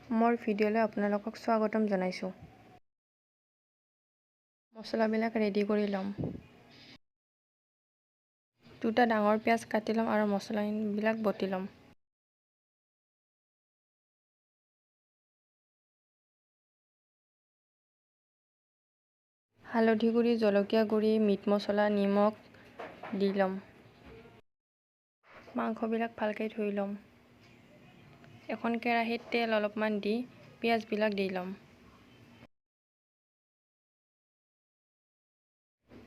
মোৰ ভিডিঅ'লৈ আপোনালোকক স্বাগতম জনাইছোঁ। মছলাবিলাক ৰেডি কৰি ল'ম। দুটা ডাঙৰ পিঁয়াজ কাটি ল'ম আৰু মছলাবিলাক বটি ল'ম। হালধি গুড়ি, জলকীয়া গুড়ি, মিট মছলা, নিমখ দি ল'ম। মাংসবিলাক ভালকৈ ধুই ল'ম। এখন কেৰাহীত তেল অলপমান দি পিঁয়াজবিলাক দি ল'ম।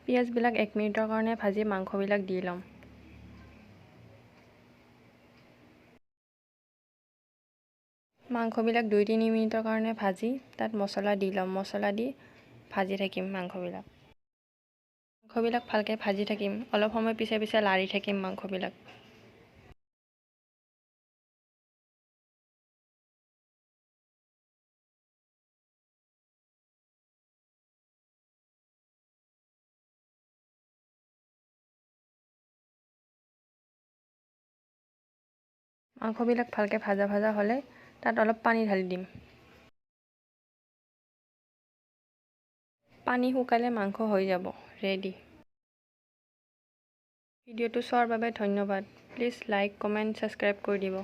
পিঁয়াজবিলাক 1 মিনিটৰ কাৰণে ভাজি মাংসবিলাক দি ল'ম। মাংসবিলাক 2-3 মিনিটৰ কাৰণে ভাজি তাত মছলা দি ল'ম। মছলা দি ভাজি থাকিম মাংসবিলাক। মাংসবিলাক ভালকৈ ভাজি থাকিম। অলপ সময় পিছে পিছে লাৰি থাকিম মাংসবিলাক। মাংসবিলাক ভালকৈ ভাজা হ'লে তাত অলপ পানী ঢালি দিম। পানী শুকালে মাংস হৈ যাব ৰেডি। ভিডিঅ'টো চোৱাৰ বাবে ধন্যবাদ। প্লিজ লাইক, কমেণ্ট, ছাবস্ক্ৰাইব কৰি দিব।